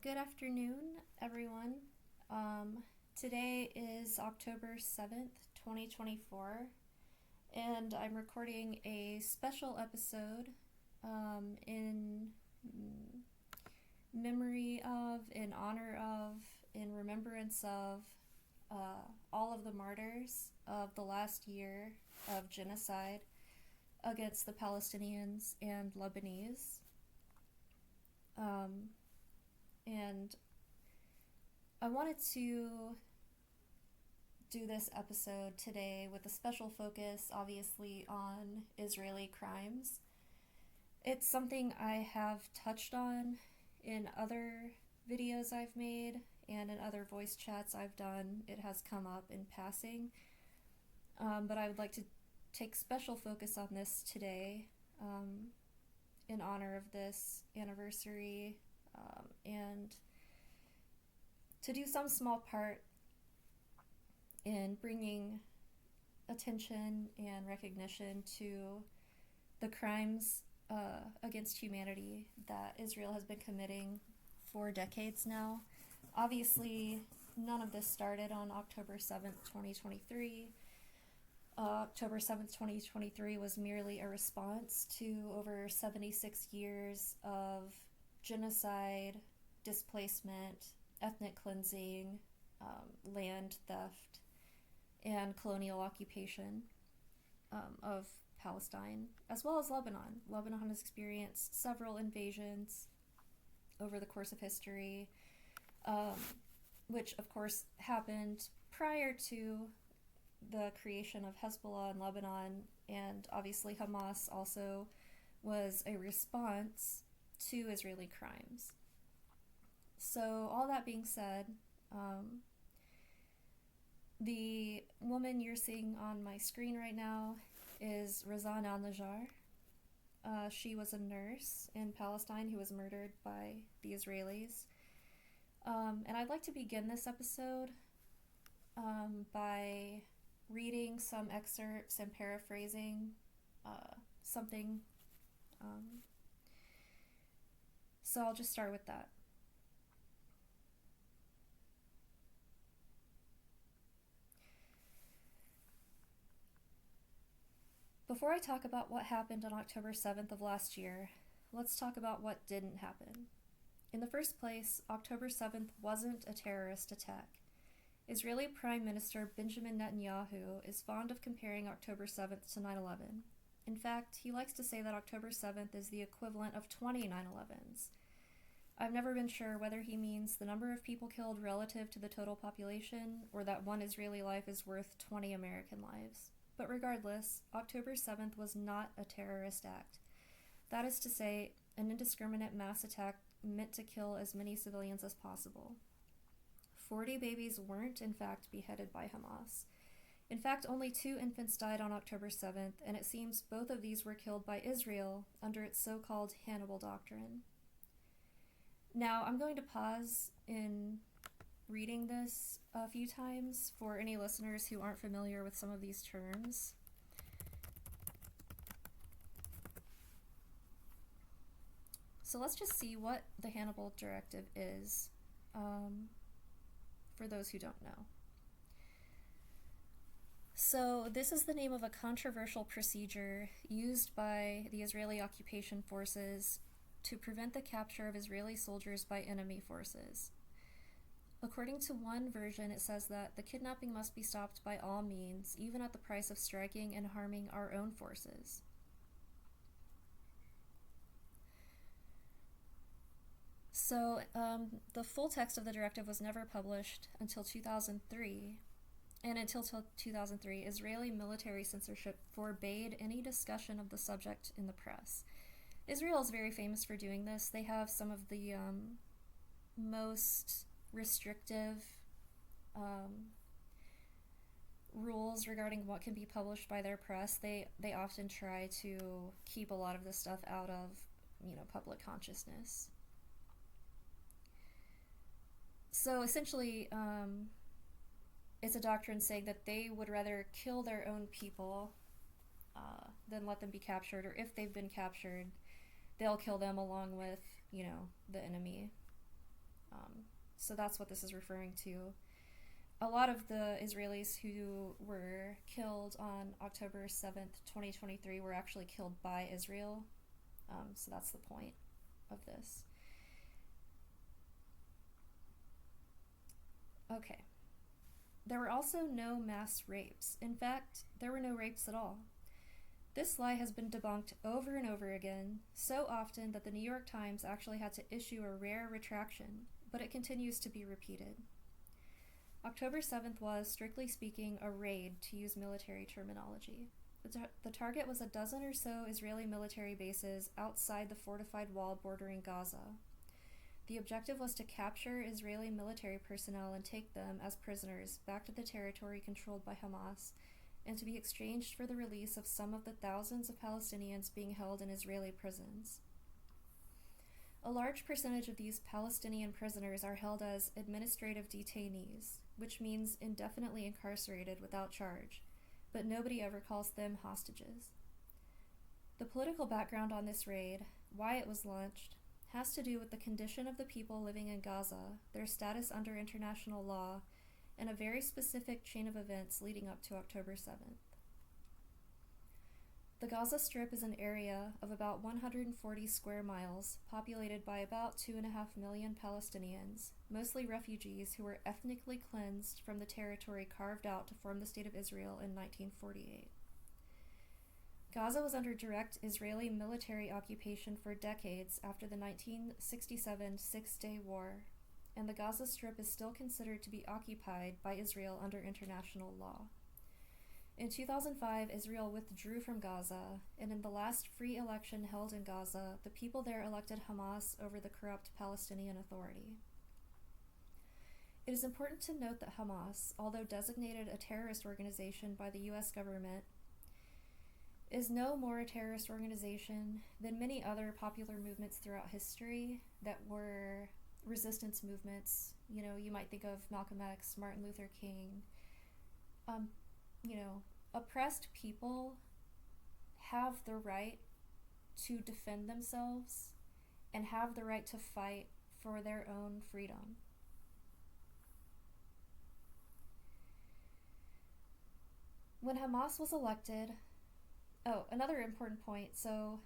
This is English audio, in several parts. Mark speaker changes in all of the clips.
Speaker 1: Good afternoon, everyone. Today is October 7th, 2024, and I'm recording a special episode in memory of, in honor of, in remembrance of all of the martyrs of the last year of genocide against the Palestinians and Lebanese. And I wanted to do this episode today with a special focus, obviously, on Israeli crimes. It's something I have touched on in other videos I've made and in other voice chats I've done. It has come up in passing, but I would like to take special focus on this today in honor of this anniversary, and to do some small part in bringing attention and recognition to the crimes against humanity that Israel has been committing for decades now. Obviously, none of this started on October 7th, 2023. October 7th, 2023 was merely a response to over 76 years of genocide, displacement, ethnic cleansing, land theft, and colonial occupation of Palestine, as well as Lebanon. Lebanon has experienced several invasions over the course of history, which of course happened prior to the creation of Hezbollah in Lebanon, and obviously Hamas also was a response to Israeli crimes. So all that being said, the woman you're seeing on my screen right now is Razan al-Najjar. She was a nurse in Palestine who was murdered by the Israelis. And I'd like to begin this episode by reading some excerpts and paraphrasing something. So I'll just start with that. Before I talk about what happened on October 7th of last year, let's talk about what didn't happen. In the first place, October 7th wasn't a terrorist attack. Israeli Prime Minister Benjamin Netanyahu is fond of comparing October 7th to 9/11. In fact, he likes to say that October 7th is the equivalent of 20 9/11s. I've never been sure whether he means the number of people killed relative to the total population or that one Israeli life is worth 20 American lives. But regardless, October 7th was not a terrorist act. That is to say, an indiscriminate mass attack meant to kill as many civilians as possible. 40 babies weren't, in fact, beheaded by Hamas. In fact, only 2 infants died on October 7th, and it seems both of these were killed by Israel under its so-called Hannibal Doctrine. Now, I'm going to pause in reading this a few times for any listeners who aren't familiar with some of these terms. So let's just see what the Hannibal Directive is, for those who don't know. So this is the name of a controversial procedure used by the Israeli occupation forces to prevent the capture of Israeli soldiers by enemy forces. According to one version, it says that the kidnapping must be stopped by all means, even at the price of striking and harming our own forces. So the full text of the directive was never published until 2003, and until 2003, Israeli military censorship forbade any discussion of the subject in the press. Israel is very famous for doing this. They have some of the most restrictive rules regarding what can be published by their press. They often try to keep a lot of this stuff out of, public consciousness. So essentially, it's a doctrine saying that they would rather kill their own people than let them be captured, or if they've been captured, they'll kill them along with, the enemy. So that's what this is referring to. A lot of the Israelis who were killed on October 7th, 2023 were actually killed by Israel. So that's the point of this. Okay. There were also no mass rapes. In fact, there were no rapes at all. This lie has been debunked over and over again, so often that the New York Times actually had to issue a rare retraction, but it continues to be repeated. October 7th was, strictly speaking, a raid, to use military terminology. The target was a dozen or so Israeli military bases outside the fortified wall bordering Gaza. The objective was to capture Israeli military personnel and take them as prisoners back to the territory controlled by Hamas, and to be exchanged for the release of some of the thousands of Palestinians being held in Israeli prisons. A large percentage of these Palestinian prisoners are held as administrative detainees, which means indefinitely incarcerated without charge, but nobody ever calls them hostages. The political background on this raid, why it was launched, has to do with the condition of the people living in Gaza, their status under international law, and a very specific chain of events leading up to October 7th. The Gaza Strip is an area of about 140 square miles, populated by about 2.5 million Palestinians, mostly refugees who were ethnically cleansed from the territory carved out to form the State of Israel in 1948. Gaza was under direct Israeli military occupation for decades after the 1967 Six-Day War, and the Gaza Strip is still considered to be occupied by Israel under international law. In 2005, Israel withdrew from Gaza, and in the last free election held in Gaza, the people there elected Hamas over the corrupt Palestinian Authority. It is important to note that Hamas, although designated a terrorist organization by the U.S. government, is no more a terrorist organization than many other popular movements throughout history that were resistance movements. You might think of Malcolm X, Martin Luther King. Oppressed people have the right to defend themselves and have the right to fight for their own freedom. When Hamas was elected, another important point, so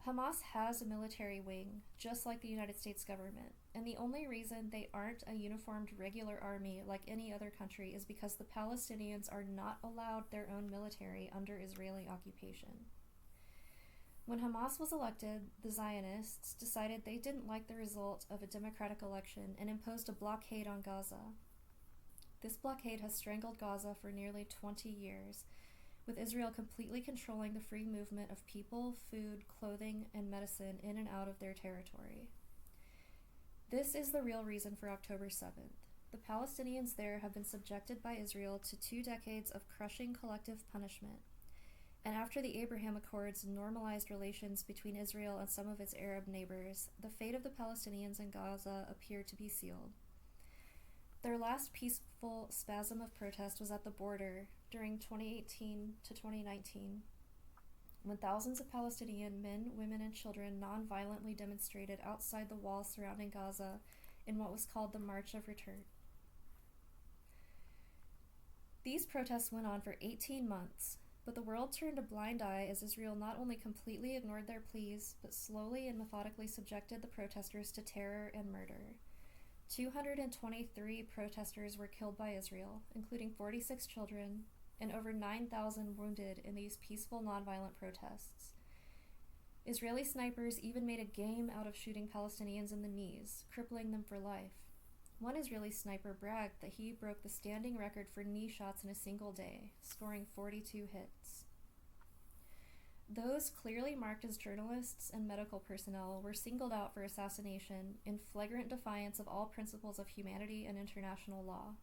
Speaker 1: Hamas has a military wing, just like the United States government, and the only reason they aren't a uniformed regular army like any other country is because the Palestinians are not allowed their own military under Israeli occupation. When Hamas was elected, the Zionists decided they didn't like the result of a democratic election and imposed a blockade on Gaza. This blockade has strangled Gaza for nearly 20 years, with Israel completely controlling the free movement of people, food, clothing, and medicine in and out of their territory. This is the real reason for October 7th. The Palestinians there have been subjected by Israel to 2 decades of crushing collective punishment, and after the Abraham Accords normalized relations between Israel and some of its Arab neighbors, the fate of the Palestinians in Gaza appeared to be sealed. Their last peaceful spasm of protest was at the border during 2018 to 2019, when thousands of Palestinian men, women, and children non-violently demonstrated outside the walls surrounding Gaza in what was called the March of Return. These protests went on for 18 months, but the world turned a blind eye as Israel not only completely ignored their pleas, but slowly and methodically subjected the protesters to terror and murder. 223 protesters were killed by Israel, including 46 children, and over 9,000 wounded in these peaceful, nonviolent protests. Israeli snipers even made a game out of shooting Palestinians in the knees, crippling them for life. One Israeli sniper bragged that he broke the standing record for knee shots in a single day, scoring 42 hits. Those clearly marked as journalists and medical personnel were singled out for assassination in flagrant defiance of all principles of humanity and international law.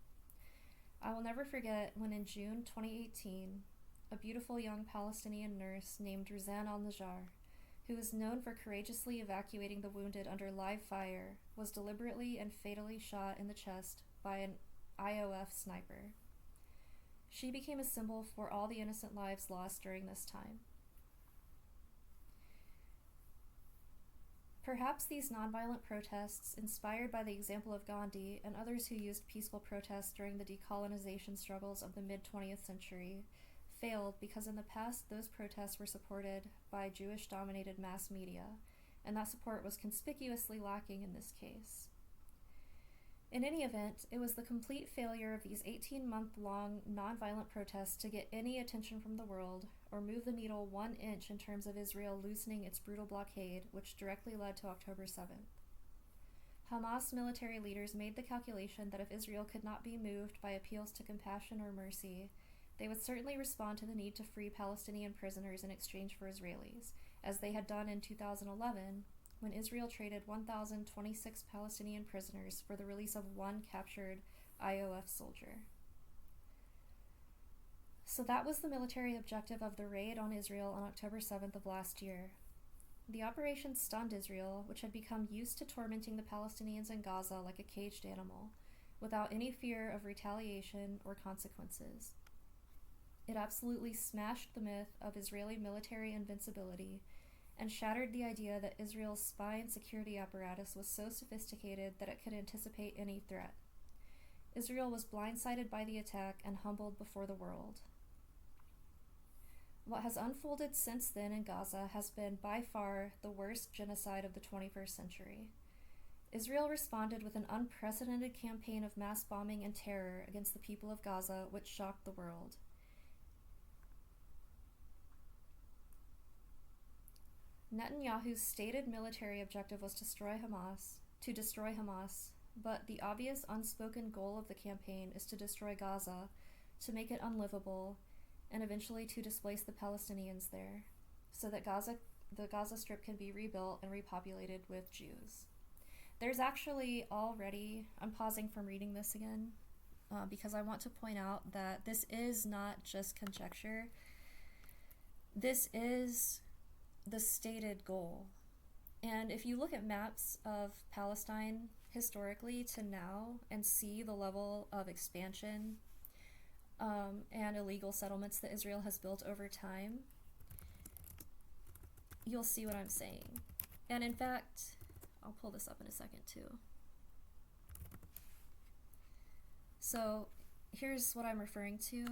Speaker 1: I will never forget when in June 2018, a beautiful young Palestinian nurse named Razan al-Najjar, who is known for courageously evacuating the wounded under live fire, was deliberately and fatally shot in the chest by an IOF sniper. She became a symbol for all the innocent lives lost during this time. Perhaps these nonviolent protests, inspired by the example of Gandhi and others who used peaceful protests during the decolonization struggles of the mid-20th century, failed because in the past those protests were supported by Jewish-dominated mass media, and that support was conspicuously lacking in this case. In any event, it was the complete failure of these 18-month-long nonviolent protests to get any attention from the world or move the needle 1 inch in terms of Israel loosening its brutal blockade, which directly led to October 7th. Hamas military leaders made the calculation that if Israel could not be moved by appeals to compassion or mercy, they would certainly respond to the need to free Palestinian prisoners in exchange for Israelis, as they had done in 2011, when Israel traded 1,026 Palestinian prisoners for the release of one captured IOF soldier. So that was the military objective of the raid on Israel on October 7th of last year. The operation stunned Israel, which had become used to tormenting the Palestinians in Gaza like a caged animal, without any fear of retaliation or consequences. It absolutely smashed the myth of Israeli military invincibility and shattered the idea that Israel's spy and security apparatus was so sophisticated that it could anticipate any threat. Israel was blindsided by the attack and humbled before the world. What has unfolded since then in Gaza has been by far the worst genocide of the 21st century. Israel responded with an unprecedented campaign of mass bombing and terror against the people of Gaza, which shocked the world. Netanyahu's stated military objective was to destroy Hamas, but the obvious unspoken goal of the campaign is to destroy Gaza, to make it unlivable, and eventually to displace the Palestinians there, so that the Gaza Strip can be rebuilt and repopulated with Jews. There's actually already, I'm pausing from reading this again, because I want to point out that this is not just conjecture. This is the stated goal. And if you look at maps of Palestine historically to now and see the level of expansion and illegal settlements that Israel has built over time, you'll see what I'm saying. And in fact, I'll pull this up in a second too. So here's what I'm referring to.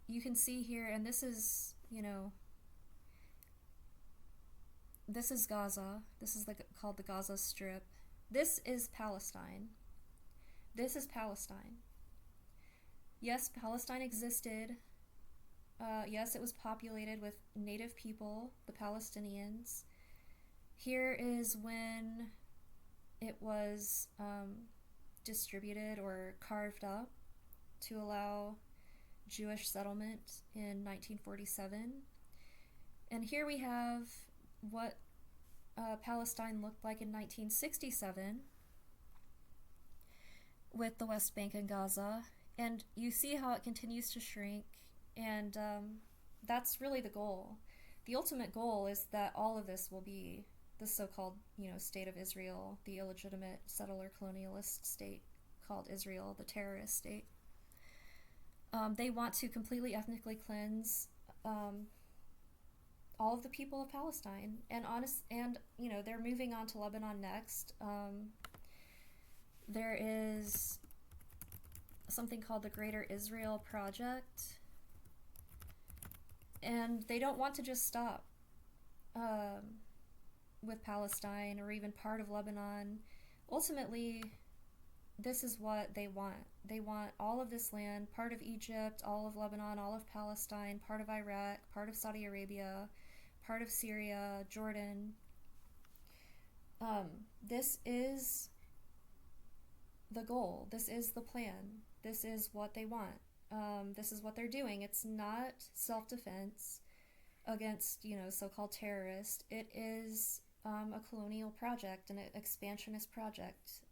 Speaker 1: You can see here, and this is, this is Gaza. This is called the Gaza Strip. This is Palestine. This is Palestine. Yes, Palestine existed. Yes, it was populated with native people, the Palestinians. Here is when it was distributed or carved up to allow Jewish settlement in 1947. And here we have what Palestine looked like in 1967 with the West Bank and Gaza. And you see how it continues to shrink, and that's really the goal. The ultimate goal is that all of this will be the so-called, state of Israel, the illegitimate settler colonialist state called Israel, the terrorist state. They want to completely ethnically cleanse all of the people of Palestine, and they're moving on to Lebanon next. There is something called the Greater Israel Project, and they don't want to just stop with Palestine or even part of Lebanon. Ultimately, this is what they want. They want all of this land, part of Egypt, all of Lebanon, all of Palestine, part of Iraq, part of Saudi Arabia, part of Syria, Jordan. This is the goal. This is the plan. This is what they want. This is what they're doing. It's not self-defense against, so-called terrorists. It is a colonial project, an expansionist project.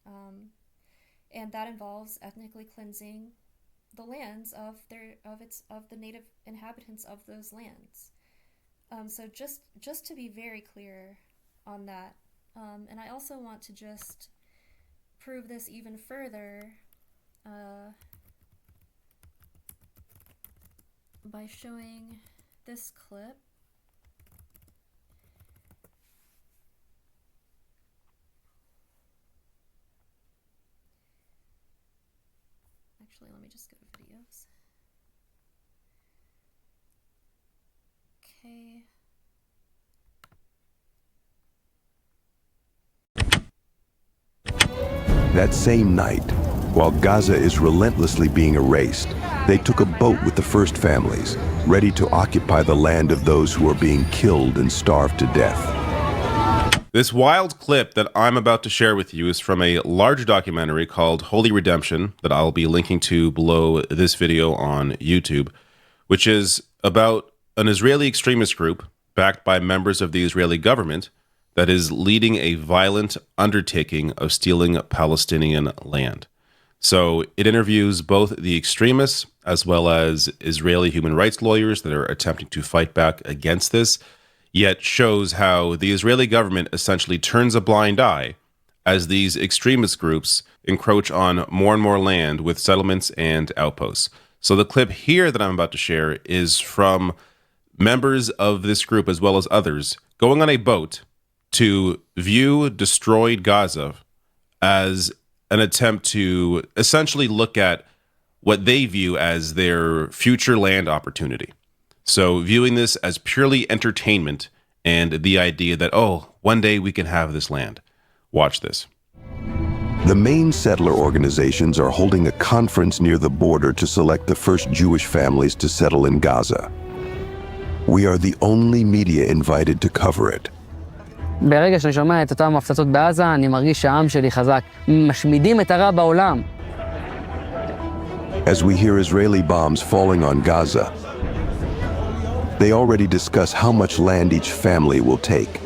Speaker 1: And that involves ethnically cleansing the lands of the native inhabitants of those lands. So just to be very clear on that, and I also want to just prove this even further by showing this clip. Actually, let me just go to videos. Okay.
Speaker 2: That same night, while Gaza is relentlessly being erased, they took a boat with the first families, ready to occupy the land of those who are being killed and starved to death.
Speaker 3: This wild clip that I'm about to share with you is from a large documentary called Holy Redemption that I'll be linking to below this video on YouTube, which is about an Israeli extremist group backed by members of the Israeli government that is leading a violent undertaking of stealing Palestinian land. So it interviews both the extremists as well as Israeli human rights lawyers that are attempting to fight back against this, yet shows how the Israeli government essentially turns a blind eye as these extremist groups encroach on more and more land with settlements and outposts. So the clip here that I'm about to share is from members of this group as well as others going on a boat to view destroyed Gaza as an attempt to essentially look at what they view as their future land opportunity. So viewing this as purely entertainment and the idea that, oh, one day we can have this land. Watch this.
Speaker 2: The main settler organizations are holding a conference near the border to select the first Jewish families to settle in Gaza. We are the only media invited to cover it.
Speaker 4: ברגע שאני שומע את אותם הפצצות בעזה, אני מרגיש שהעם שלי חזק. משמידים את הרע בעולם.
Speaker 2: As we hear Israeli bombs falling on Gaza, they already discuss how much land each family will take,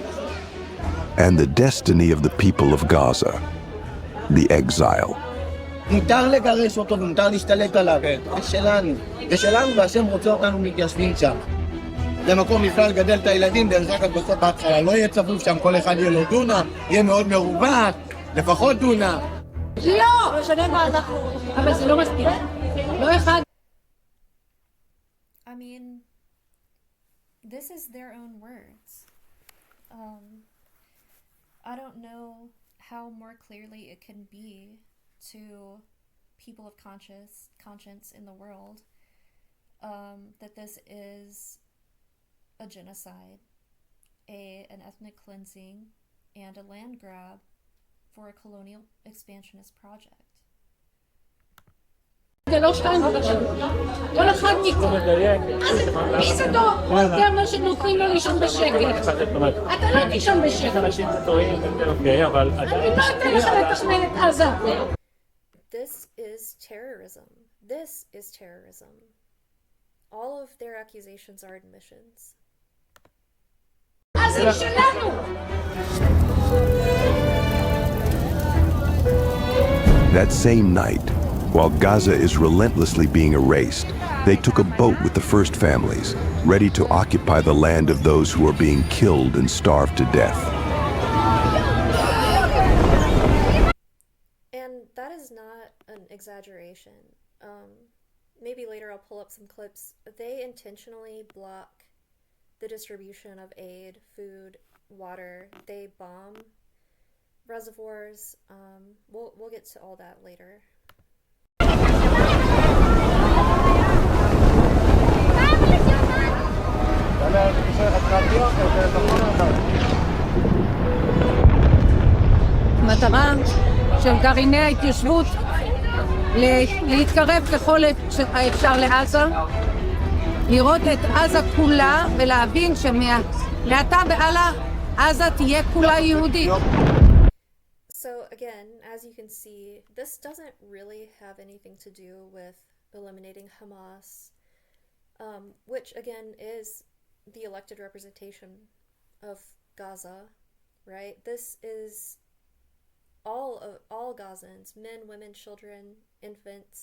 Speaker 2: and the destiny of the people of Gaza, the exile.
Speaker 5: מותר לגרש אותו ומותר להשתלט עליו. זה שלנו. זה שלנו והשם רוצה אותנו מתיישבים שם. למקום בכלל לגדל את הילדים, דרך אגב בסוף בהתחלה לא יהיה צפוף שם, כל אחד יהיה לו דונם, יהיה מאוד מרווח, לפחות דונם.
Speaker 6: לא! משנה מה אנחנו, אבל זה לא מספיק. לא אחד.
Speaker 1: I mean, this is their own words. I don't know how more clearly it can be to people of conscience in the world that this is a genocide, an ethnic cleansing, and a land grab for a colonial expansionist project.
Speaker 6: זה לא שתיים חדשים. כל אחד מכם. מי זה טוב? זה אומר שנותנים לו לישון בשקט. אתה לא תישון בשקט. אני לא אתן לך לתכנן את עזה.
Speaker 1: This is terrorism. This is terrorism. All of their accusations are admissions.
Speaker 6: אז זה שלנו.
Speaker 2: That same night, while Gaza is relentlessly being erased, they took a boat with the first families, ready to occupy the land of those who are being killed and starved to death.
Speaker 1: And that is not an exaggeration. Maybe later I'll pull up some clips. They intentionally block the distribution of aid, food, water. They bomb reservoirs. We'll get to all that later.
Speaker 6: מטרה של גרעיני ההתיישבות להתקרב ככל האפשר לעזה, לראות את עזה כולה ולהבין שמעתה והלאה עזה תהיה כולה יהודית.
Speaker 1: So again, as you can see, this doesn't really have anything to do with eliminating Hamas, which again is the elected representation of Gaza, right? This is all Gazans, men, women, children, infants.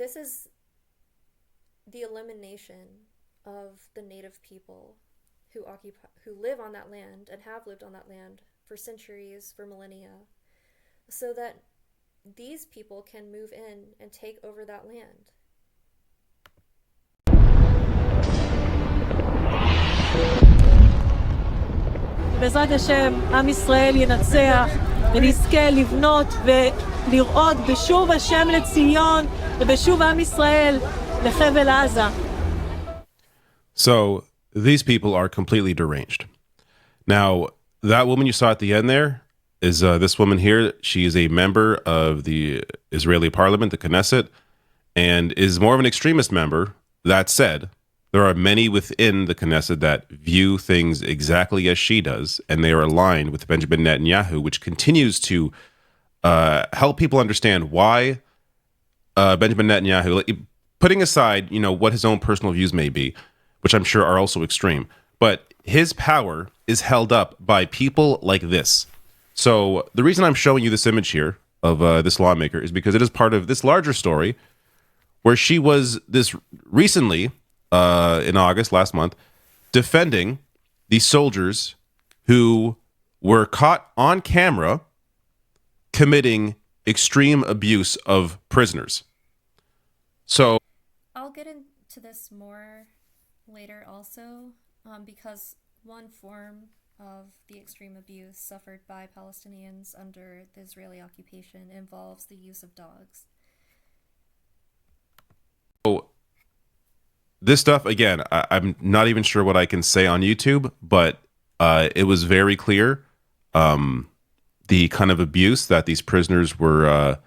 Speaker 1: This is the elimination of the native people who live on that land and have lived on that land for centuries, for millennia, so that these people can move in and take over that land.
Speaker 7: בעזרת השם, עם ישראל ינצח ונזכה לבנות לראות בשוב השם לציון ובשוב עם ישראל לחבל עזה.
Speaker 3: So these people are completely deranged. Now, that woman you saw at the end there is this woman here. She is a member of the Israeli parliament, the Knesset, and is more of an extremist member. That said, there are many within the Knesset that view things exactly as she does, and they are aligned with Benjamin Netanyahu, which continues to help people understand why Benjamin Netanyahu, putting aside, what his own personal views may be, which I'm sure are also extreme, but his power is held up by people like this. So the reason I'm showing you this image here of this lawmaker is because it is part of this larger story where she was this recently, in August, last month, defending the soldiers who were caught on camera committing extreme abuse of prisoners. So
Speaker 1: I'll get into this more later also, because one form of the extreme abuse suffered by Palestinians under the Israeli occupation involves the use of dogs.
Speaker 3: So this stuff, again, I'm not even sure what I can say on YouTube, but it was very clear the kind of abuse that these prisoners were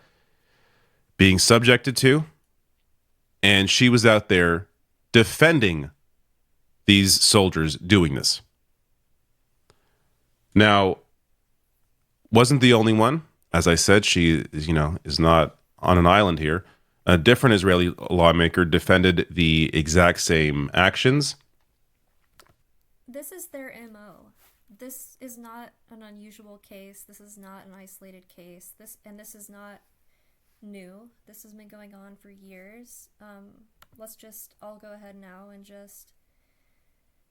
Speaker 3: being subjected to. And she was out there defending these soldiers doing this. Now, wasn't the only one. As I said, she is not on an island here. A different Israeli lawmaker defended the exact same actions.
Speaker 1: This is their MO. This is not an unusual case. This is not an isolated case. This is not new. This has been going on for years. I'll go ahead now and just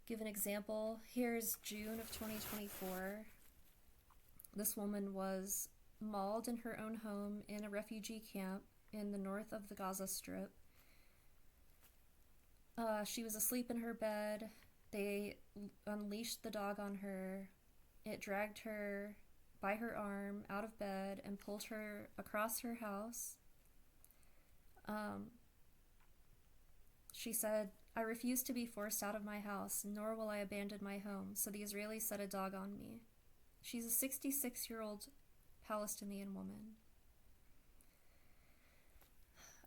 Speaker 1: give an example. Here's June of 2024. This woman was mauled in her own home in a refugee camp in the north of the Gaza Strip. She was asleep in her bed. They unleashed the dog on her. It dragged her by her arm out of bed and pulled her across her house. She said, "I refuse to be forced out of my house, nor will I abandon my home, so the Israelis set a dog on me." She's a 66-year-old Palestinian woman.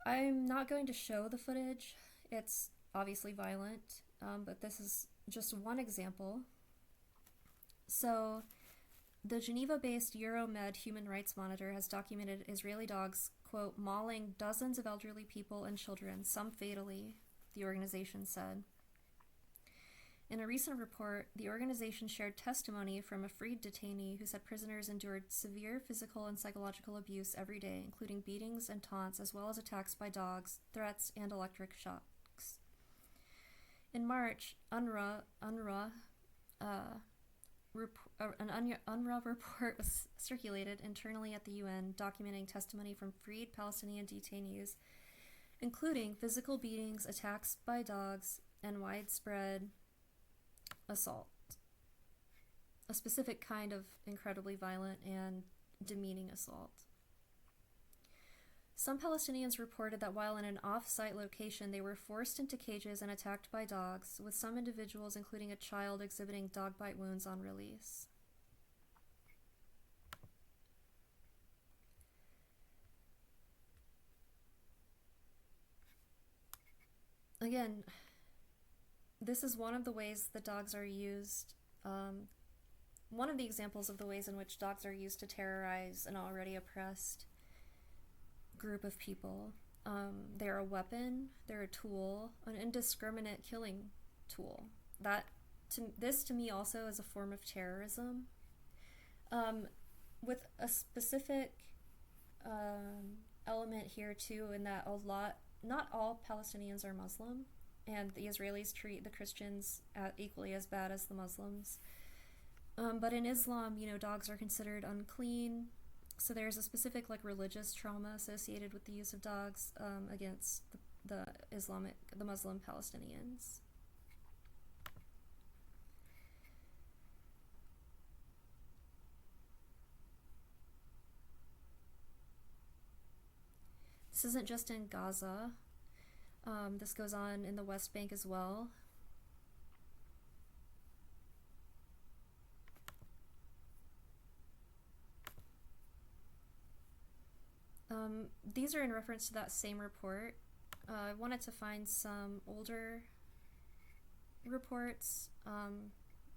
Speaker 1: I'm not going to show the footage. It's obviously violent, but this is just one example. So, the Geneva-based Euromed Human Rights Monitor has documented Israeli dogs, quote, mauling dozens of elderly people and children, some fatally, the organization said. In a recent report, the organization shared testimony from a freed detainee who said prisoners endured severe physical and psychological abuse every day, including beatings and taunts, as well as attacks by dogs, threats, and electric shocks. In March, an UNRWA report was circulated internally at the UN documenting testimony from freed Palestinian detainees, including physical beatings, attacks by dogs, and widespread assault. A specific kind of incredibly violent and demeaning assault. Some Palestinians reported that while in an off-site location, they were forced into cages and attacked by dogs, with some individuals, including a child, exhibiting dog bite wounds on release. Again, this is one of the ways that dogs are used, one of the examples of the ways in which dogs are used to terrorize an already oppressed group of people. They're a weapon, they're a tool, an indiscriminate killing tool. This to me also is a form of terrorism, with a specific element here too, in that not all Palestinians are Muslim, and the Israelis treat the Christians equally as bad as the Muslims. But in Islam, dogs are considered unclean. So there's a specific religious trauma associated with the use of dogs against the Muslim Palestinians. This isn't just in Gaza. This goes on in the West Bank as well. These are in reference to that same report. I wanted to find some older reports.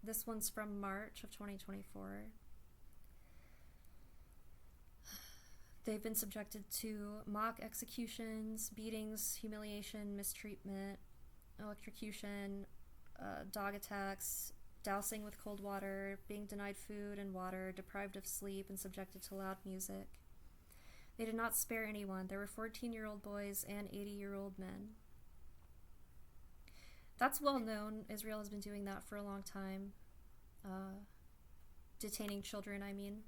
Speaker 1: This one's from March of 2024. They've been subjected to mock executions, beatings, humiliation, mistreatment, electrocution, dog attacks, dousing with cold water, being denied food and water, deprived of sleep, and subjected to loud music. They did not spare anyone. There were 14-year-old boys and 80-year-old men. That's well known. Israel has been doing that for a long time. Detaining children, I mean.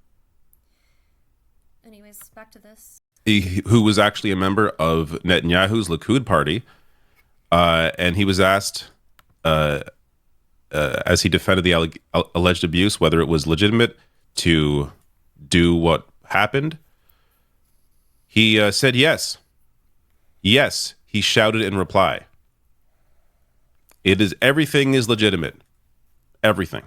Speaker 1: Anyways, back to this.
Speaker 3: Who was actually a member of Netanyahu's Likud party, and he was asked, as he defended the alleged abuse, whether it was legitimate to do what happened. He said yes. Yes, he shouted in reply. Everything is legitimate. Everything.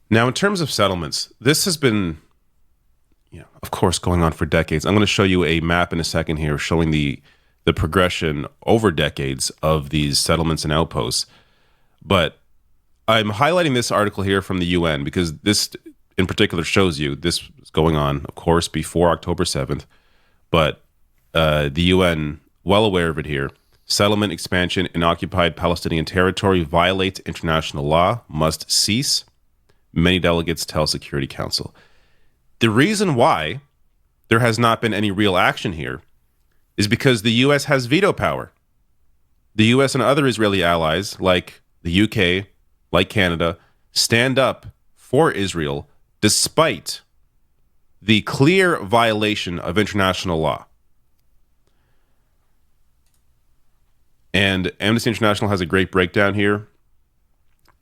Speaker 3: Now, in terms of settlements, this has been, of course, going on for decades. I'm going to show you a map in a second here showing the progression over decades of these settlements and outposts. But I'm highlighting this article here from the UN because this in particular shows you this was going on, of course, before October 7th. But the UN, well aware of it here, settlement expansion in occupied Palestinian territory violates international law, must cease. Many delegates tell Security Council. The reason why there has not been any real action here is because the U.S. has veto power. The U.S. and other Israeli allies, like the U.K., like Canada, stand up for Israel despite the clear violation of international law. And Amnesty International has a great breakdown here.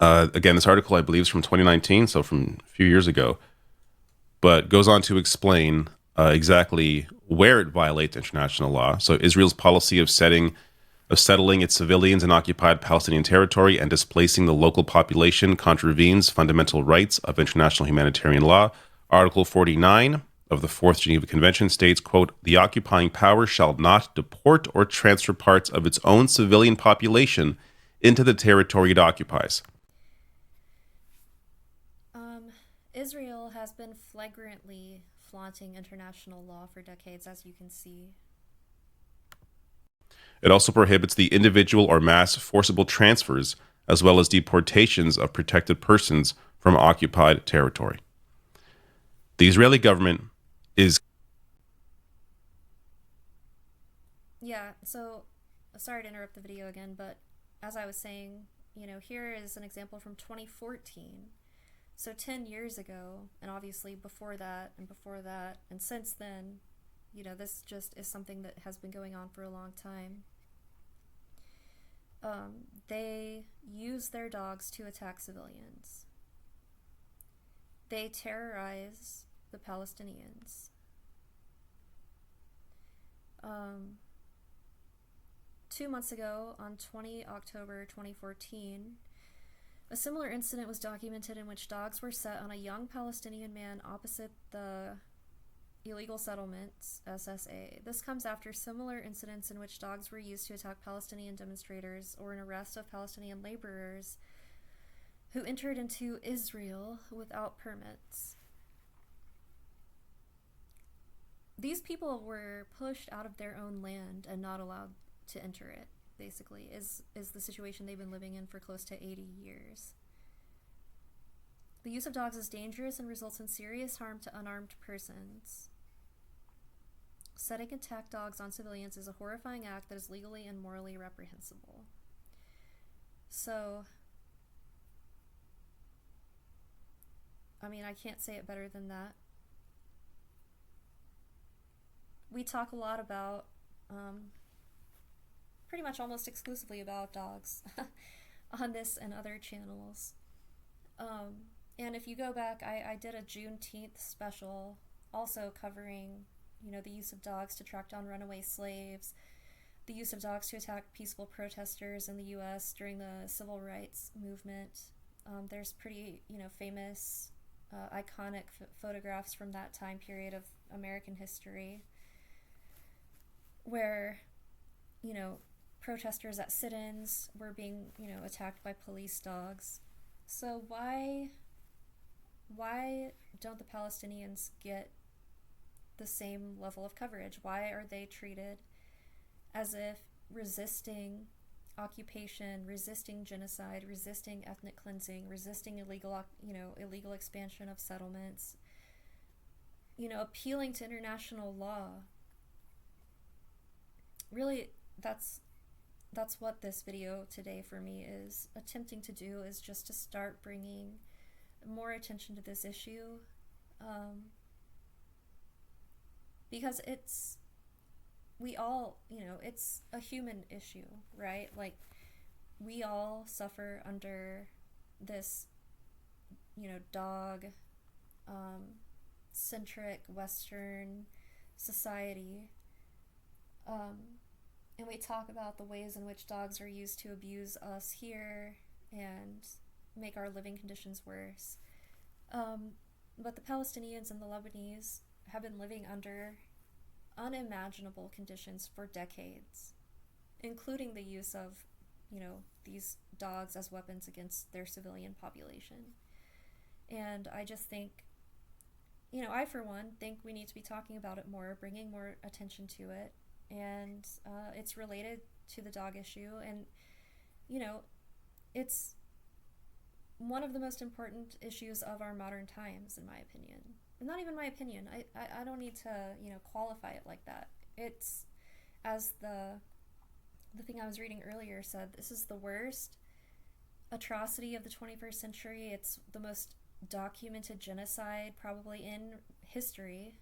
Speaker 3: Again, this article, I believe, is from 2019, so from a few years ago, but goes on to explain exactly where it violates international law. So Israel's policy of settling its civilians in occupied Palestinian territory and displacing the local population contravenes fundamental rights of international humanitarian law. Article 49 of the Fourth Geneva Convention states, quote, "The occupying power shall not deport or transfer parts of its own civilian population into the territory it occupies."
Speaker 1: Israel has been flagrantly flaunting international law for decades, as you can see.
Speaker 3: It also prohibits the individual or mass forcible transfers as well as deportations of protected persons from occupied territory. The Israeli government is...
Speaker 1: Yeah, so sorry to interrupt the video again, but as I was saying, here is an example from 2014. So 10 years ago, and obviously before that, and since then, this just is something that has been going on for a long time. They use their dogs to attack civilians. They terrorize the Palestinians. 2 months ago, on 20 October 2014, a similar incident was documented in which dogs were set on a young Palestinian man opposite the illegal settlements, SSA. This comes after similar incidents in which dogs were used to attack Palestinian demonstrators or an arrest of Palestinian laborers who entered into Israel without permits. These people were pushed out of their own land and not allowed to enter it, basically, is the situation they've been living in for close to 80 years. The use of dogs is dangerous and results in serious harm to unarmed persons. Setting attack dogs on civilians is a horrifying act that is legally and morally reprehensible. So, I can't say it better than that. We talk a lot about, pretty much almost exclusively about dogs on this and other channels. And if you go back, I did a Juneteenth special also covering, the use of dogs to track down runaway slaves, the use of dogs to attack peaceful protesters in the U.S. during the civil rights movement. There's pretty, famous, iconic photographs from that time period of American history where, protesters at sit-ins were being, attacked by police dogs. So why don't the Palestinians get the same level of coverage? Why are they treated as if resisting occupation, resisting genocide, resisting ethnic cleansing, resisting illegal expansion of settlements, appealing to international law? Really, that's what this video today for me is attempting to do, is just to start bringing more attention to this issue, because we all, it's a human issue, right? Like, we all suffer under this, dog centric Western society. And we talk about the ways in which dogs are used to abuse us here and make our living conditions worse. But the Palestinians and the Lebanese have been living under unimaginable conditions for decades, including the use of, these dogs as weapons against their civilian population. And I just think, I for one think we need to be talking about it more, bringing more attention to it. And it's related to the dog issue, and it's one of the most important issues of our modern times, in my opinion. And not even my opinion, I don't need to qualify it like that. It's, as the thing I was reading earlier said, this is the worst atrocity of the 21st century. It's the most documented genocide probably in history.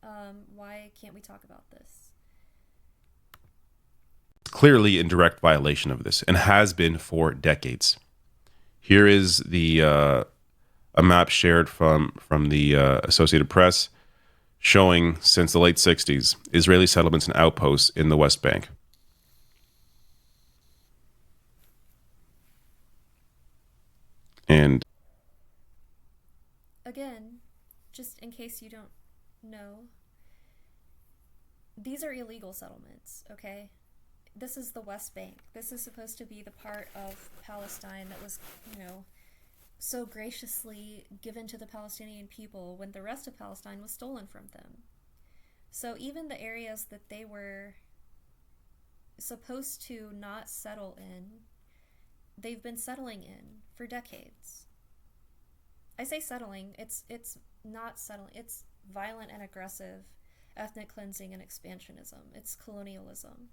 Speaker 1: Why can't we talk about this?
Speaker 3: Clearly in direct violation of this, and has been for decades. Here is the a map shared from the Associated Press showing, since the late 60s, Israeli settlements and outposts in the West Bank. And
Speaker 1: again, just in case you don't know, these are illegal settlements, okay? This is the West Bank. This is supposed to be the part of Palestine that was, so graciously given to the Palestinian people when the rest of Palestine was stolen from them. So even the areas that they were supposed to not settle in, they've been settling in for decades. I say settling, it's not settling, it's violent and aggressive ethnic cleansing and expansionism. It's colonialism.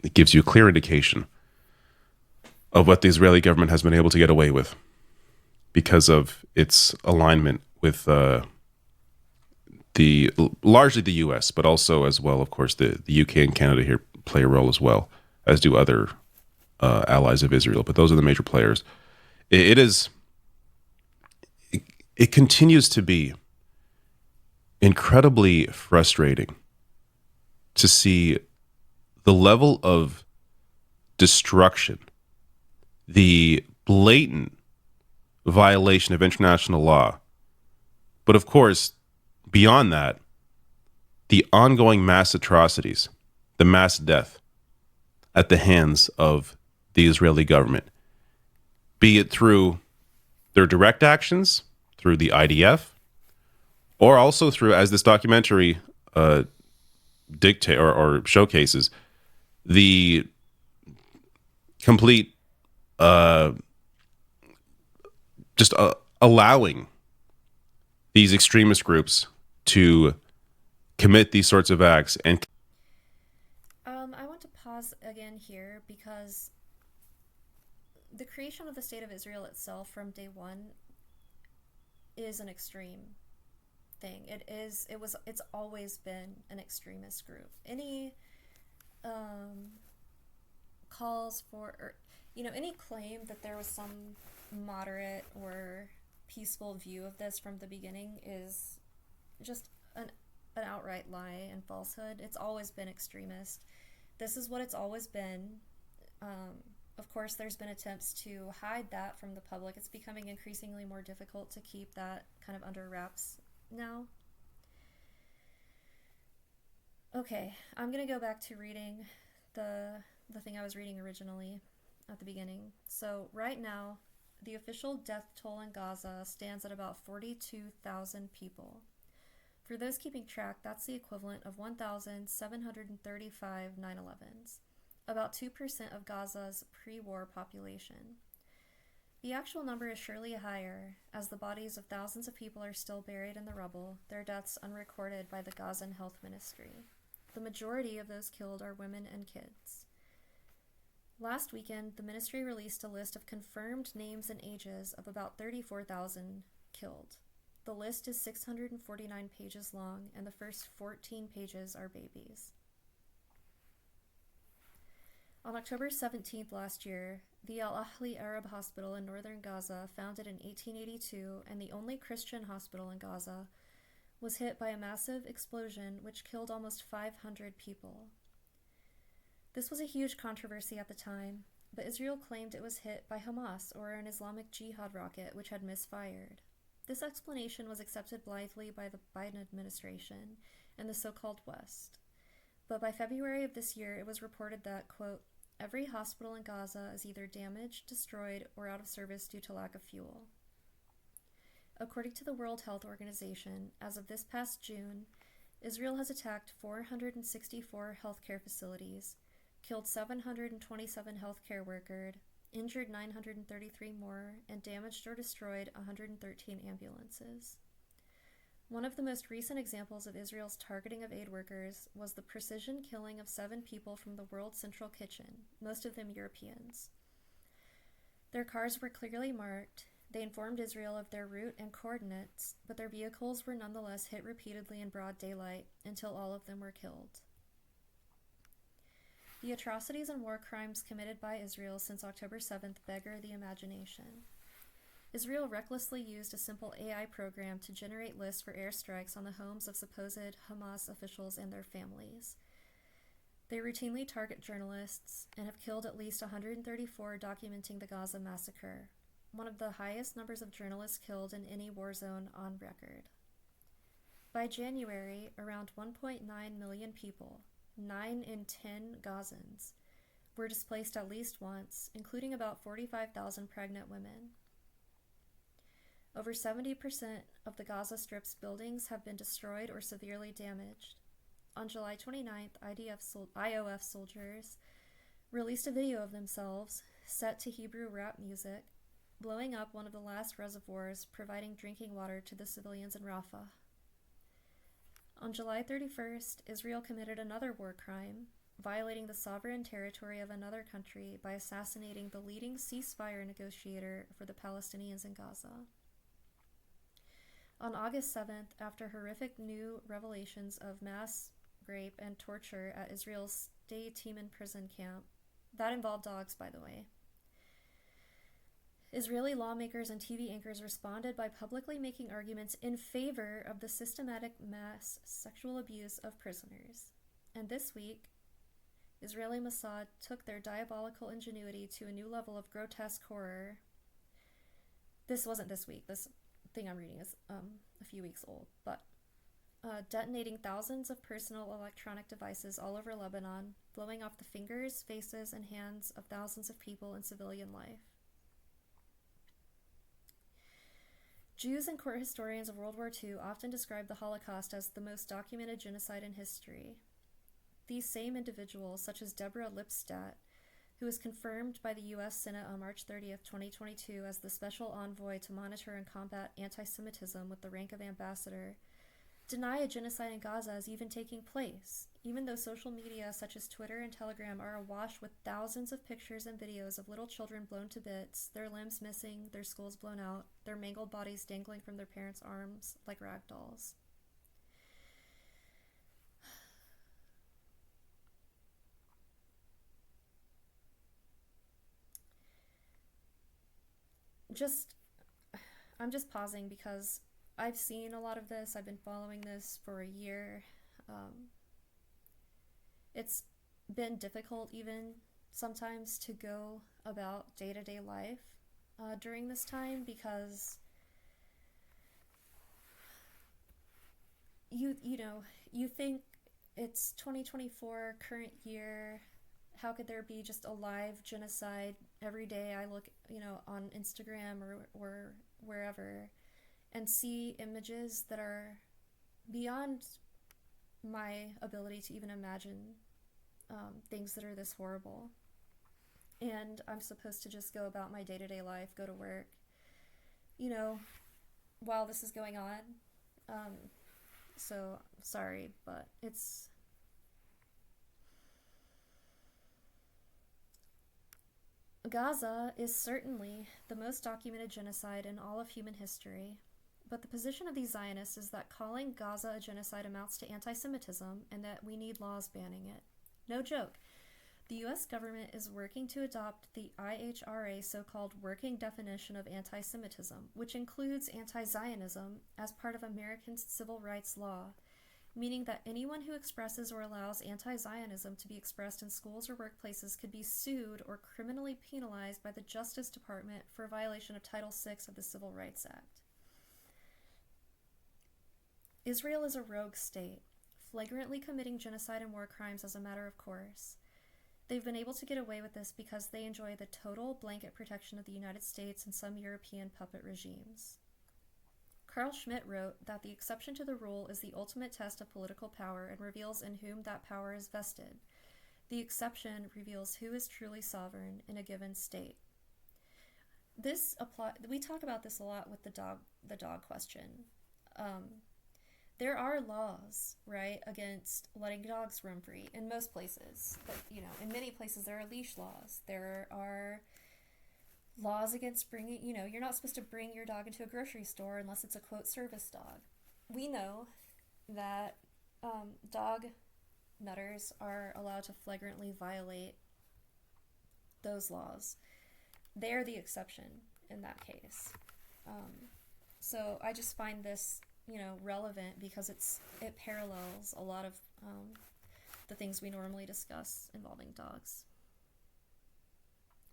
Speaker 3: It gives you a clear indication of what the Israeli government has been able to get away with because of its alignment with largely the U.S., but also as well, of course, the U.K. and Canada here play a role as well, as do other allies of Israel. But those are the major players. It continues to be incredibly frustrating to see the level of destruction, the blatant violation of international law, but of course, beyond that, the ongoing mass atrocities, the mass death at the hands of the Israeli government, be it through their direct actions, through the IDF, or also through, as this documentary dictate or showcases, the complete allowing these extremist groups to commit these sorts of acts. And
Speaker 1: I want to pause again here because the creation of the State of Israel itself from day one is an extreme thing. It's always been an extremist group. Any calls for, or any claim that there was some moderate or peaceful view of this from the beginning is just an outright lie and falsehood. It's always been extremist. This is what it's always been. Of course, there's been attempts to hide that from the public. It's becoming increasingly more difficult to keep that kind of under wraps now. Okay, I'm gonna go back to reading the thing I was reading originally at the beginning. So right now, the official death toll in Gaza stands at about 42,000 people. For those keeping track, that's the equivalent of 1,735 9/11s, about 2% of Gaza's pre-war population. The actual number is surely higher, as the bodies of thousands of people are still buried in the rubble, their deaths unrecorded by the Gazan Health Ministry. The majority of those killed are women and kids. Last weekend, the ministry released a list of confirmed names and ages of about 34,000 killed. The list is 649 pages long, and the first 14 pages are babies. On October 17th last year, the Al-Ahli Arab Hospital in northern Gaza, founded in 1882 and the only Christian hospital in Gaza, was hit by a massive explosion which killed almost 500 people. This was a huge controversy at the time, but Israel claimed it was hit by Hamas, or an Islamic Jihad rocket which had misfired. This explanation was accepted blithely by the Biden administration and the so-called West. But by February of this year, it was reported that, quote, every hospital in Gaza is either damaged, destroyed, or out of service due to lack of fuel. According to the World Health Organization, as of this past June, Israel has attacked 464 healthcare facilities, killed 727 healthcare workers, injured 933 more, and damaged or destroyed 113 ambulances. One of the most recent examples of Israel's targeting of aid workers was the precision killing of 7 people from the World Central Kitchen, most of them Europeans. Their cars were clearly marked. They informed Israel of their route and coordinates, but their vehicles were nonetheless hit repeatedly in broad daylight until all of them were killed. The atrocities and war crimes committed by Israel since October 7th beggar the imagination. Israel recklessly used a simple AI program to generate lists for airstrikes on the homes of supposed Hamas officials and their families. They routinely target journalists and have killed at least 134 documenting the Gaza massacre, one of the highest numbers of journalists killed in any war zone on record. By January, around 1.9 million people, 9 in 10 Gazans, were displaced at least once, including about 45,000 pregnant women. Over 70% of the Gaza Strip's buildings have been destroyed or severely damaged. On July 29th, IOF soldiers released a video of themselves, set to Hebrew rap music, blowing up one of the last reservoirs providing drinking water to the civilians in Rafah. On July 31st, Israel committed another war crime, violating the sovereign territory of another country by assassinating the leading ceasefire negotiator for the Palestinians in Gaza. On August 7th, after horrific new revelations of mass rape and torture at Israel's Sde Timan prison camp, that involved dogs, by the way, Israeli lawmakers and TV anchors responded by publicly making arguments in favor of the systematic mass sexual abuse of prisoners. And this week, Israeli Mossad took their diabolical ingenuity to a new level of grotesque horror. This wasn't this week. This thing I'm reading is a few weeks old, but detonating thousands of personal electronic devices all over Lebanon, blowing off the fingers, faces, and hands of thousands of people in civilian life. Jews and court historians of World War II often describe the Holocaust as the most documented genocide in history. These same individuals, such as Deborah Lipstadt, who was confirmed by the U.S. Senate on March 30th, 2022 as the special envoy to monitor and combat anti-Semitism with the rank of ambassador, deny a genocide in Gaza is even taking place, even though social media such as Twitter and Telegram are awash with thousands of pictures and videos of little children blown to bits, their limbs missing, their skulls blown out, their mangled bodies dangling from their parents' arms like rag dolls. I'm just pausing because I've seen a lot of this. I've been following this for a year. It's been difficult even sometimes to go about day-to-day life during this time, because you know, you think it's 2024, current year, how could there be just a live genocide every day? I look, you know, on Instagram or wherever and see images that are beyond my ability to even imagine, things that are this horrible. And I'm supposed to just go about my day-to-day life, go to work, you know, while this is going on. So, sorry, but it's... Gaza is certainly the most documented genocide in all of human history, but the position of these Zionists is that calling Gaza a genocide amounts to anti-Semitism and that we need laws banning it. No joke. The US government is working to adopt the IHRA so-called working definition of anti-Semitism, which includes anti-Zionism as part of American civil rights law, meaning that anyone who expresses or allows anti-Zionism to be expressed in schools or workplaces could be sued or criminally penalized by the Justice Department for a violation of Title VI of the Civil Rights Act. Israel is a rogue state, flagrantly committing genocide and war crimes as a matter of course. They've been able to get away with this because they enjoy the total blanket protection of the United States and some European puppet regimes. Carl Schmitt wrote that the exception to the rule is the ultimate test of political power and reveals in whom that power is vested. The exception reveals who is truly sovereign in a given state. We talk about this a lot with the dog question. There are laws, right, against letting dogs roam free in most places. But, you know, in many places there are leash laws. There are laws against bringing, you know, you're not supposed to bring your dog into a grocery store unless it's a, quote, service dog. We know that dog nutters are allowed to flagrantly violate those laws. They're the exception in that case. So I just find this, you know, relevant because it parallels a lot of the things we normally discuss involving dogs.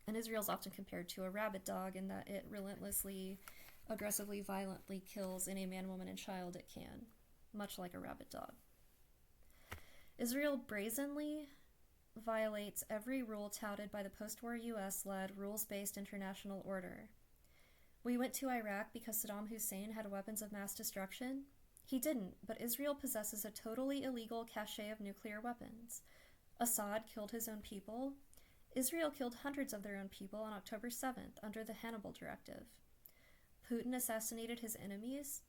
Speaker 1: And Israel is often compared to a rabid dog in that it relentlessly, aggressively, violently kills any man, woman, and child it can, much like a rabid dog. Israel brazenly violates every rule touted by the post-war US-led rules-based international order. We went to Iraq because Saddam Hussein had weapons of mass destruction. He didn't, but Israel possesses a totally illegal cache of nuclear weapons. Assad killed his own people. Israel killed hundreds of their own people on October 7th under the Hannibal Directive. Putin assassinated his enemies.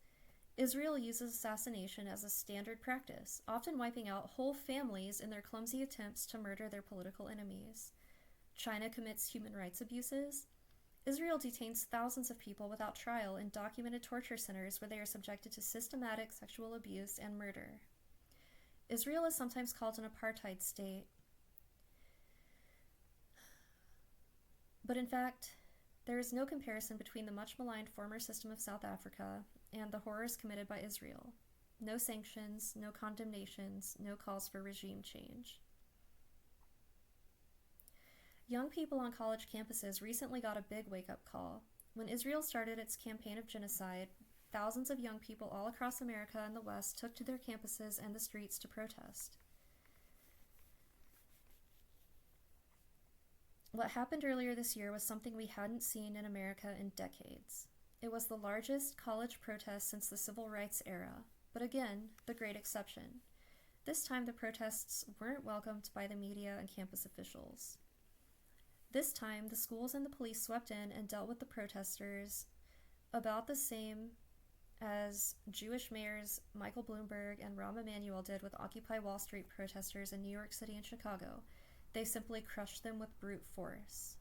Speaker 1: Israel uses assassination as a standard practice, often wiping out whole families in their clumsy attempts to murder their political enemies. China commits human rights abuses. Israel detains thousands of people without trial in documented torture centers where they are subjected to systematic sexual abuse and murder. Israel is sometimes called an apartheid state, but in fact, there is no comparison between the much maligned former system of South Africa and the horrors committed by Israel. No sanctions, no condemnations, no calls for regime change. Young people on college campuses recently got a big wake-up call. When Israel started its campaign of genocide, thousands of young people all across America and the West took to their campuses and the streets to protest. What happened earlier this year was something we hadn't seen in America in decades. It was the largest college protest since the civil rights era, but again, the great exception. This time the protests weren't welcomed by the media and campus officials. This time, the schools and the police swept in and dealt with the protesters about the same as Jewish mayors Michael Bloomberg and Rahm Emanuel did with Occupy Wall Street protesters in New York City and Chicago. They simply crushed them with brute force.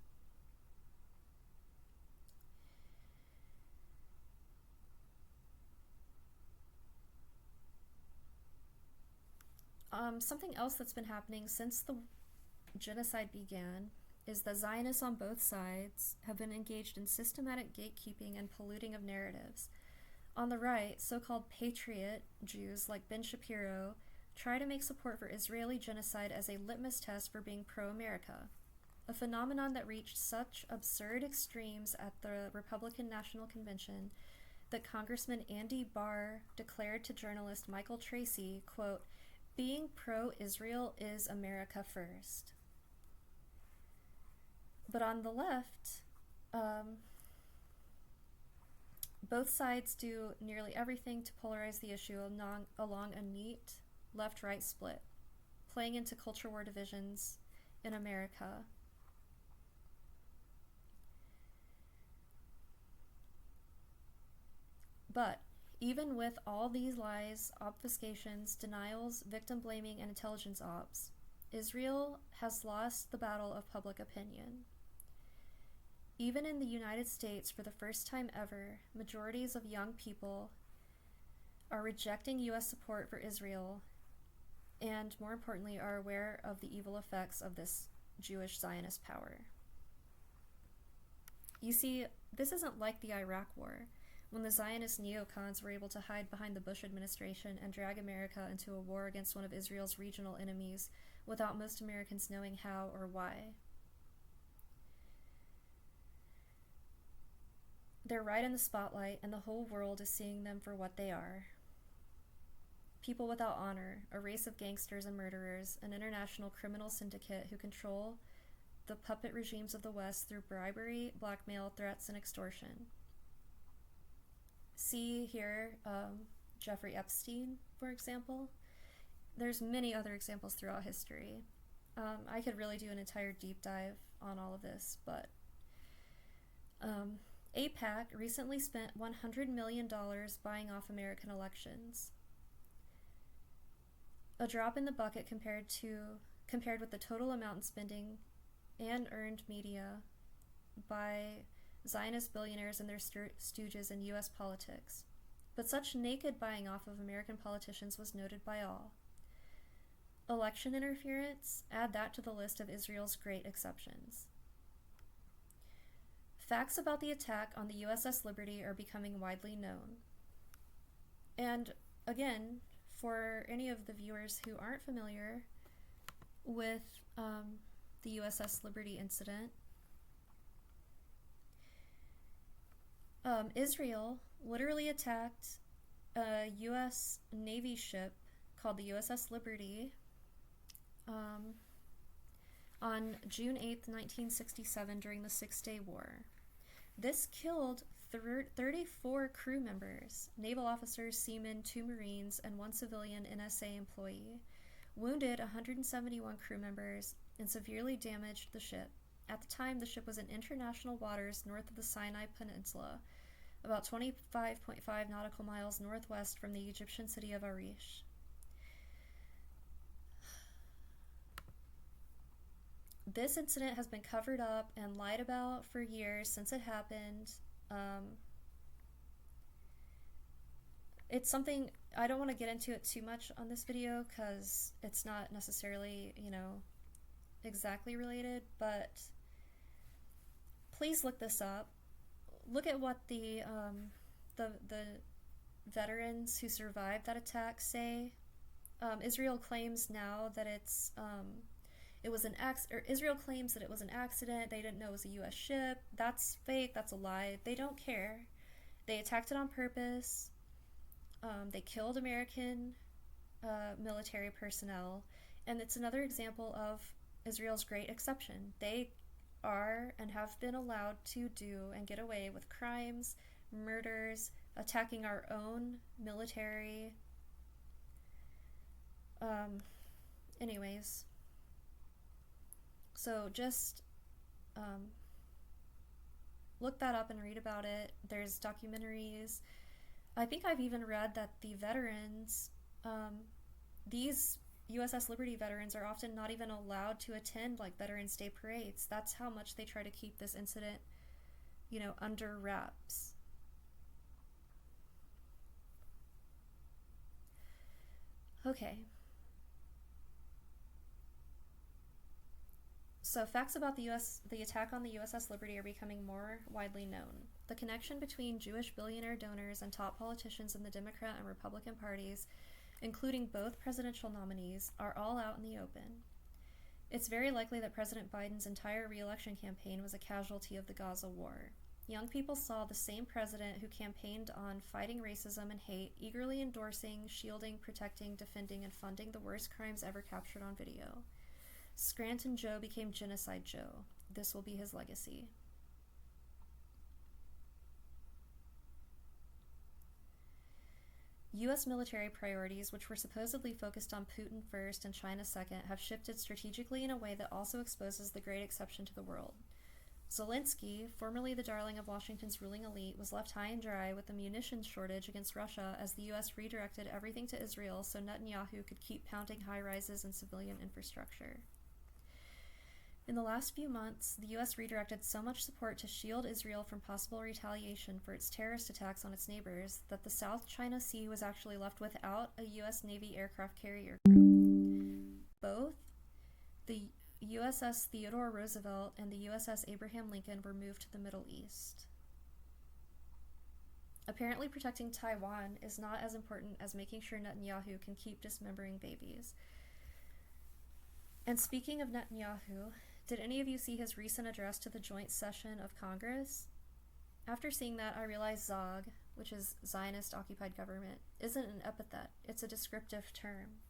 Speaker 1: Something else that's been happening since the genocide began is that Zionists on both sides have been engaged in systematic gatekeeping and polluting of narratives. On the right, so-called patriot Jews like Ben Shapiro try to make support for Israeli genocide as a litmus test for being pro-America, a phenomenon that reached such absurd extremes at the Republican National Convention that Congressman Andy Barr declared to journalist Michael Tracy, quote, "Being pro-Israel is America first." But on the left, both sides do nearly everything to polarize the issue along a neat left-right split, playing into culture war divisions in America. But even with all these lies, obfuscations, denials, victim blaming, and intelligence ops, Israel has lost the battle of public opinion. Even in the United States, for the first time ever, majorities of young people are rejecting U.S. support for Israel and, more importantly, are aware of the evil effects of this Jewish Zionist power. You see, this isn't like the Iraq War, when the Zionist neocons were able to hide behind the Bush administration and drag America into a war against one of Israel's regional enemies without most Americans knowing how or why. They're right in the spotlight, and the whole world is seeing them for what they are. People without honor, a race of gangsters and murderers, an international criminal syndicate who control the puppet regimes of the West through bribery, blackmail, threats, and extortion. See here, Jeffrey Epstein, for example. There's many other examples throughout history. I could really do an entire deep dive on all of this, but AIPAC recently spent $100 million buying off American elections. A drop in the bucket compared with the total amount in spending and earned media by Zionist billionaires and their stooges in U.S. politics. But such naked buying off of American politicians was noted by all. Election interference, add that to the list of Israel's great exceptions. Facts about the attack on the USS Liberty are becoming widely known. And again, for any of the viewers who aren't familiar with the USS Liberty incident, Israel literally attacked a U.S. Navy ship called the USS Liberty on June 8th, 1967 during the Six-Day War. This killed 34 crew members, naval officers, seamen, 2 Marines, and 1 civilian NSA employee, wounded 171 crew members, and severely damaged the ship. At the time, the ship was in international waters north of the Sinai Peninsula, about 25.5 nautical miles northwest from the Egyptian city of Arish. This incident has been covered up and lied about for years since it happened. It's something, I don't want to get into it too much on this video because it's not necessarily, exactly related, but please look this up. Look at what the veterans who survived that attack say. Israel claims now that Israel claims that it was an accident. They didn't know it was a U.S. ship. That's fake. That's a lie. They don't care. They attacked it on purpose. They killed American military personnel, and it's another example of Israel's great exception. They are and have been allowed to do and get away with crimes, murders, attacking our own military. Anyways, so just look that up and read about it. There's documentaries. I think I've even read that the veterans, these USS Liberty veterans are often not even allowed to attend like Veterans Day parades. That's how much they try to keep this incident, under wraps. Okay. So facts about the attack on the USS Liberty are becoming more widely known. The connection between Jewish billionaire donors and top politicians in the Democrat and Republican parties, including both presidential nominees, are all out in the open. It's very likely that President Biden's entire re-election campaign was a casualty of the Gaza war. Young people saw the same president who campaigned on fighting racism and hate, eagerly endorsing, shielding, protecting, defending, and funding the worst crimes ever captured on video. Scranton Joe became Genocide Joe. This will be his legacy. U.S. military priorities, which were supposedly focused on Putin first and China second, have shifted strategically in a way that also exposes the great exception to the world. Zelensky, formerly the darling of Washington's ruling elite, was left high and dry with a munitions shortage against Russia as the U.S. redirected everything to Israel so Netanyahu could keep pounding high-rises and civilian infrastructure. In the last few months, the U.S. redirected so much support to shield Israel from possible retaliation for its terrorist attacks on its neighbors that the South China Sea was actually left without a U.S. Navy aircraft carrier crew. Both the USS Theodore Roosevelt and the USS Abraham Lincoln were moved to the Middle East. Apparently protecting Taiwan is not as important as making sure Netanyahu can keep dismembering babies. And speaking of Netanyahu, did any of you see his recent address to the joint session of Congress? After seeing that, I realized Zog, which is Zionist-occupied government, isn't an epithet, it's a descriptive term.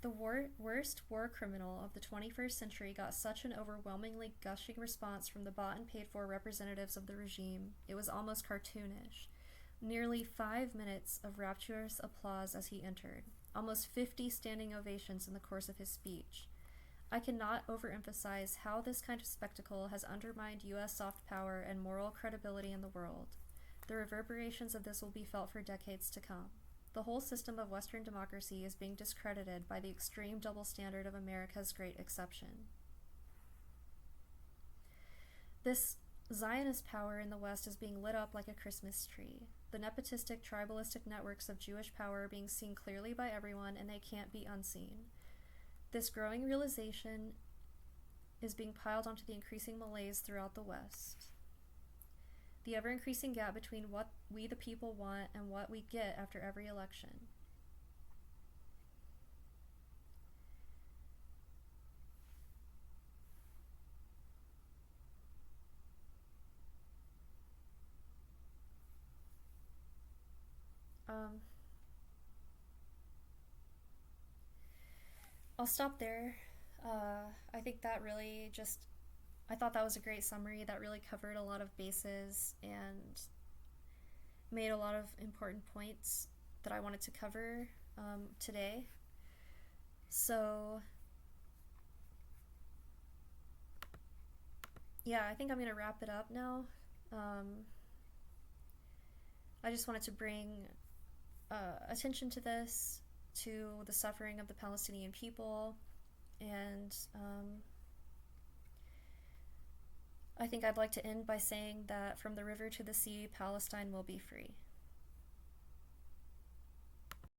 Speaker 1: The worst war criminal of the 21st century got such an overwhelmingly gushing response from the bought and paid for representatives of the regime, it was almost cartoonish. Nearly 5 minutes of rapturous applause as he entered, almost 50 standing ovations in the course of his speech. I cannot overemphasize how this kind of spectacle has undermined U.S. soft power and moral credibility in the world. The reverberations of this will be felt for decades to come. The whole system of Western democracy is being discredited by the extreme double standard of America's great exception. This Zionist power in the West is being lit up like a Christmas tree. The nepotistic, tribalistic networks of Jewish power are being seen clearly by everyone, and they can't be unseen. This growing realization is being piled onto the increasing malaise throughout the West. The ever-increasing gap between what we the people want and what we get after every election. I'll stop there. I think that really I thought that was a great summary that really covered a lot of bases and made a lot of important points that I wanted to cover today. So, yeah, I think I'm going to wrap it up now. I just wanted to bring attention to this, to the suffering of the Palestinian people, and I think I'd like to end by saying that from the river to the sea, Palestine will be free.